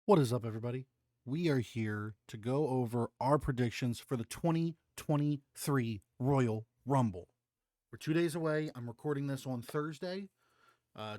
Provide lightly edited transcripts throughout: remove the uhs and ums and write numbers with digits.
What is up, everybody? We are here to go over our predictions for the 2023 Royal Rumble. We're 2 days away. I'm recording this on Thursday,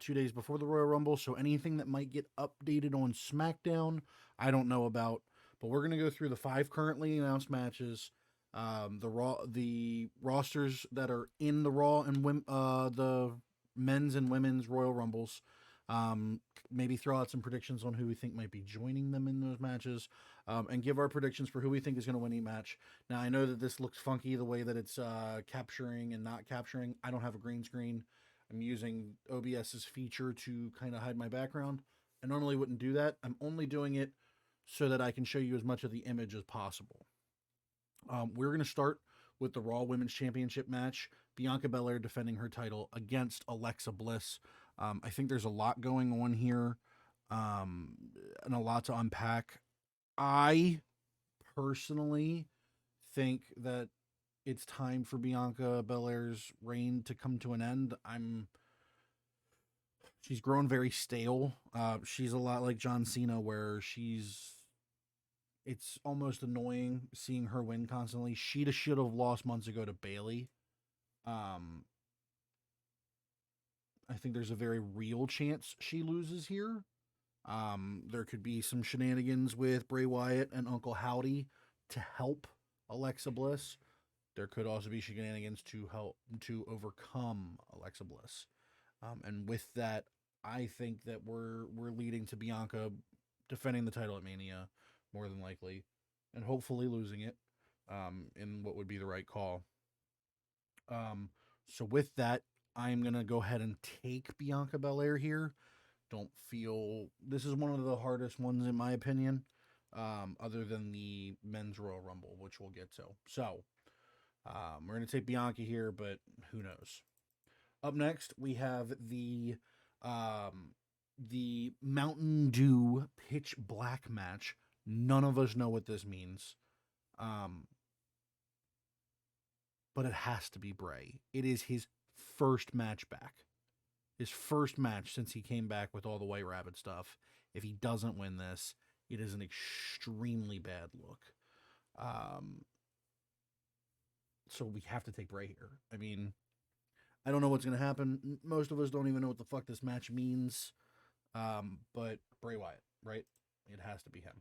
2 days before the Royal Rumble. So anything that might get updated on SmackDown, I don't know about. But we're going to go through the 5 currently announced matches, the rosters that are in the Raw and the men's and women's Royal Rumbles. Um, Maybe throw out some predictions on who we think might be joining them in those matches, and give our predictions for who we think is going to win each match. Now, I know that this looks funky the way that it's capturing and not capturing. I don't have a green screen. I'm using OBS's feature to kind of hide my background. I normally wouldn't do that. I'm only doing it so that I can show you as much of the image as possible. We're going to start with the Raw Women's Championship match. Bianca Belair defending her title against Alexa Bliss. I think there's a lot going on here, and a lot to unpack. I personally think that it's time for Bianca Belair's reign to come to an end. She's grown very stale. She's a lot like John Cena, where it's almost annoying seeing her win constantly. She should have lost months ago to Bailey. Um, I think there's a very real chance she loses here. There could be some shenanigans with Bray Wyatt and Uncle Howdy to help Alexa Bliss. There could also be shenanigans to help to overcome Alexa Bliss. And with that, I think that we're leading to Bianca defending the title at Mania, more than likely, and hopefully losing it, in what would be the right call. Um, so with that, I'm gonna go ahead and take Bianca Belair here. Don't feel this is one of the hardest ones in my opinion, other than the men's Royal Rumble, which we'll get to. So we're gonna take Bianca here, but who knows? Up next, we have the Mountain Dew Pitch Black match. None of us know what this means. Um, but it has to be Bray. It is his first match back. His first match since he came back with all the White Rabbit stuff. If he doesn't win this, it is an extremely bad look. Um, so we have to take Bray here. I mean, I don't know what's going to happen. Most of us don't even know what the fuck this match means. But Bray Wyatt, right? It has to be him.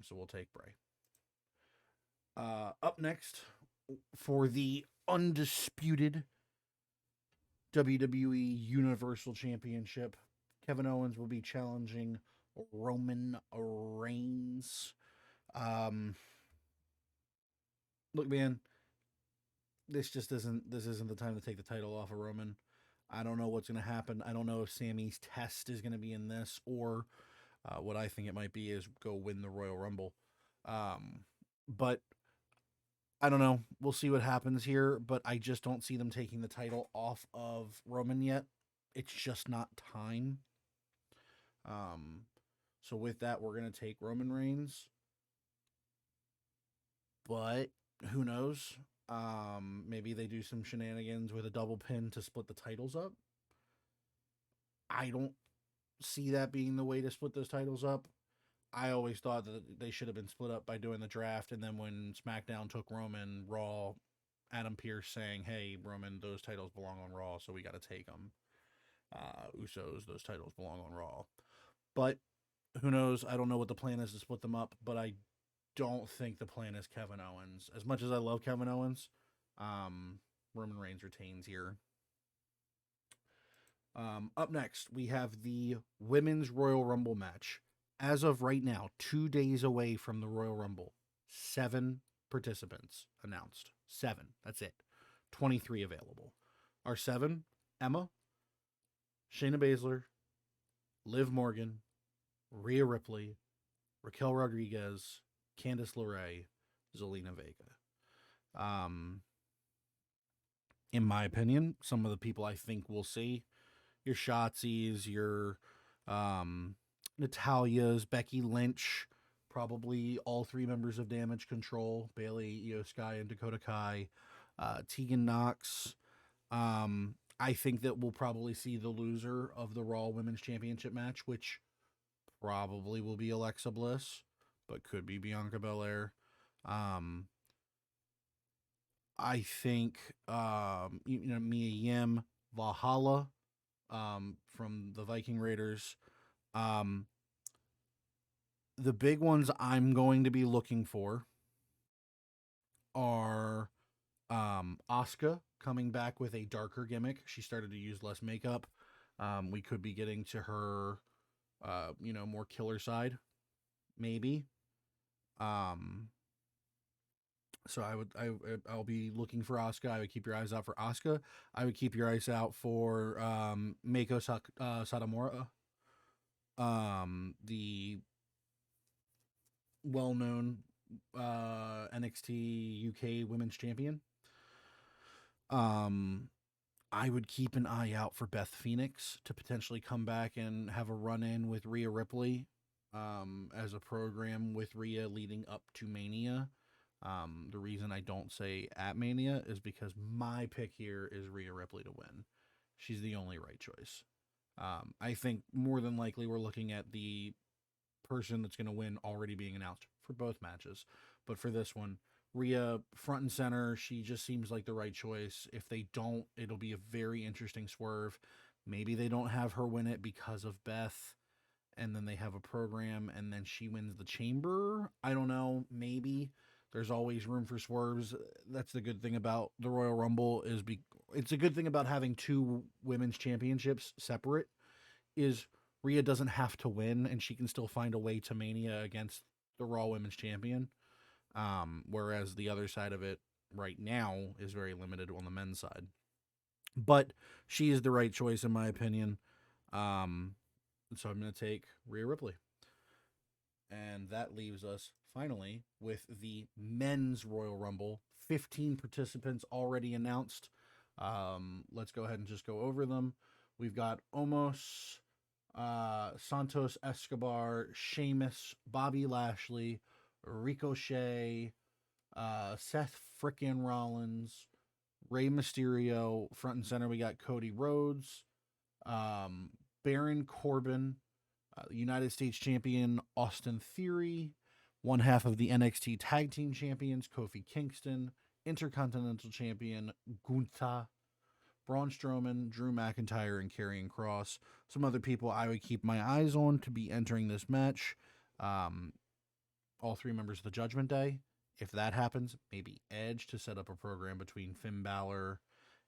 So we'll take Bray. Up next, for the undisputed WWE Universal Championship, Kevin Owens will be challenging Roman Reigns. Um, Look, man, this isn't the time to take the title off of Roman. I don't know what's going to happen. I don't know if Sammy's test is going to be in this, or what I think it might be is go win the Royal Rumble. But I don't know. We'll see what happens here, but I just don't see them taking the title off of Roman yet. It's just not time. Um, so with that, we're gonna take Roman Reigns, but who knows? Maybe they do some shenanigans with a double pin to split the titles up. I don't see that being the way to split those titles up. I always thought that they should have been split up by doing the draft, and then when SmackDown took Roman, Raw, Adam Pearce saying, "Hey, Roman, those titles belong on Raw, so we got to take them." Usos, those titles belong on Raw, but who knows? I don't know what the plan is to split them up, but I don't think the plan is Kevin Owens. As much as I love Kevin Owens, um, Roman Reigns retains here. Up next, we have the Women's Royal Rumble match. As of right now, 2 days away from the Royal Rumble, 7 participants announced. 7. That's it. 23 available. Our 7: Emma, Shayna Baszler, Liv Morgan, Rhea Ripley, Raquel Rodriguez, Candice LeRae, Zelina Vega. Um, in my opinion, some of the people I think we'll see, your Shotzi's, your Natalia's, Becky Lynch, probably all 3 members of Damage Control, Bailey, Io Sky, and Dakota Kai, Tegan Knox. I think that we'll probably see the loser of the Raw Women's Championship match, which probably will be Alexa Bliss, but could be Bianca Belair. Um, I think Mia Yim, Valhalla, from the Viking Raiders. Um, the big ones I'm going to be looking for are Asuka coming back with a darker gimmick. She started to use less makeup. We could be getting to her, more killer side, maybe. Um, so I'll be looking for Asuka. I would keep your eyes out for Asuka. I would keep your eyes out for Meiko Satomura, the well-known NXT UK Women's Champion. Um, I would keep an eye out for Beth Phoenix to potentially come back and have a run in with Rhea Ripley, as a program with Rhea leading up to Mania. The reason I don't say at Mania is because my pick here is Rhea Ripley to win. She's the only right choice. I think more than likely we're looking at the person that's going to win already being announced for both matches. But for this one, Rhea front and center, she just seems like the right choice. If they don't, it'll be a very interesting swerve. Maybe they don't have her win it because of Beth, and then they have a program, and then she wins the chamber. I don't know. Maybe there's always room for swerves. That's the good thing about the Royal Rumble it's a good thing about having two women's championships separate is Rhea doesn't have to win, and she can still find a way to Mania against the Raw Women's Champion. Whereas the other side of it right now is very limited on the men's side. But she is the right choice, in my opinion. Um, so I'm going to take Rhea Ripley. And that leaves us finally with the men's Royal Rumble. 15 participants already announced. Let's go ahead and just go over them. We've got Omos, Santos Escobar, Sheamus, Bobby Lashley, Ricochet, Seth frickin' Rollins, Rey Mysterio. Front and center, we got Cody Rhodes, um, Baron Corbin, United States Champion Austin Theory, one half of the NXT Tag Team Champions Kofi Kingston, Intercontinental Champion Gunther, Braun Strowman, Drew McIntyre, and Karrion Kross. Some other people I would keep my eyes on to be entering this match. All three members of the Judgment Day. If that happens, maybe Edge to set up a program between Finn Balor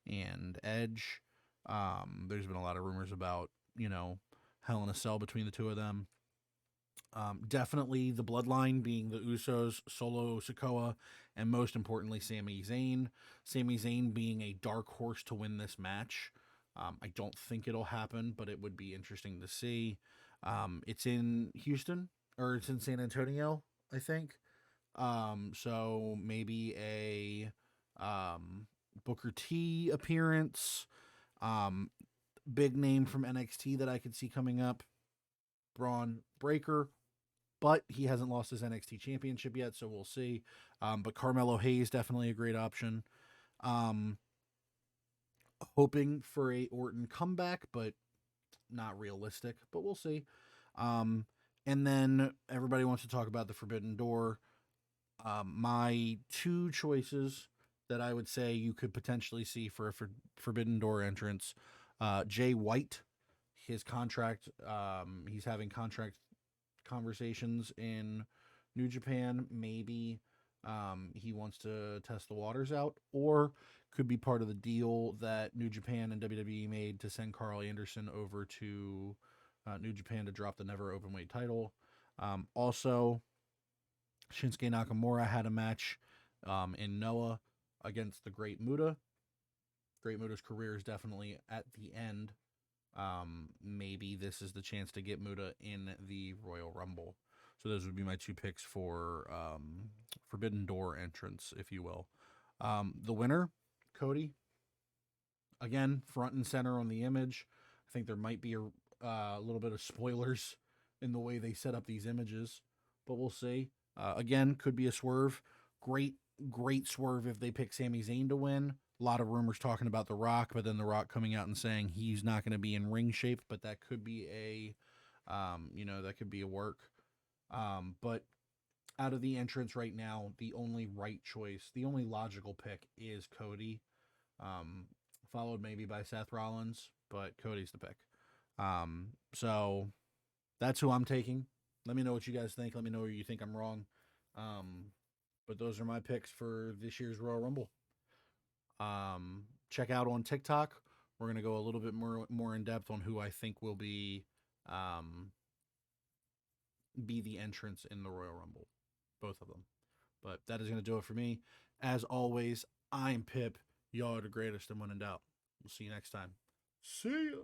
and Edge. There's been a lot of rumors about, Hell in a Cell between the two of them. Definitely the bloodline being the Usos, Solo Sikoa, and most importantly, Sami Zayn. Sami Zayn being a dark horse to win this match. I don't think it'll happen, but it would be interesting to see. It's in Houston, or it's in San Antonio, I think. So maybe a Booker T appearance. Big name from NXT that I could see coming up, Braun Breaker, but he hasn't lost his NXT championship yet, so we'll see. But Carmelo Hayes, definitely a great option. Hoping for a Orton comeback, but not realistic, but we'll see. And then everybody wants to talk about the Forbidden Door. My two choices that I would say you could potentially see for a Forbidden Door entrance, Jay White, his contract, he's having contract conversations in New Japan. Maybe he wants to test the waters out, or could be part of the deal that New Japan and WWE made to send Carl Anderson over to New Japan to drop the never openweight title. Also, Shinsuke Nakamura had a match in Noah against the Great Muta. Great Muta's career is definitely at the end. Maybe this is the chance to get Muta in the Royal Rumble. So those would be my two picks for Forbidden Door entrance, if you will. The winner, Cody. Again, front and center on the image. I think there might be a little bit of spoilers in the way they set up these images, but we'll see. Again, could be a swerve. Great swerve if they pick Sami Zayn to win. A lot of rumors talking about The Rock, but then The Rock coming out and saying he's not going to be in ring shape, but that could be a That could be a work. But out of the entrants right now, the only right choice, the only logical pick is Cody, um, followed maybe by Seth Rollins, but Cody's the pick. So that's who I'm taking. Let me know what you guys think. Let me know where you think I'm wrong. Um, but those are my picks for this year's Royal Rumble. Check out on TikTok. We're gonna go a little bit more in depth on who I think will um, be the entrance in the Royal Rumble, both of them. But that is gonna do it for me. As always, I'm Pip. Y'all are the greatest, and when in doubt, we'll see you next time. See ya.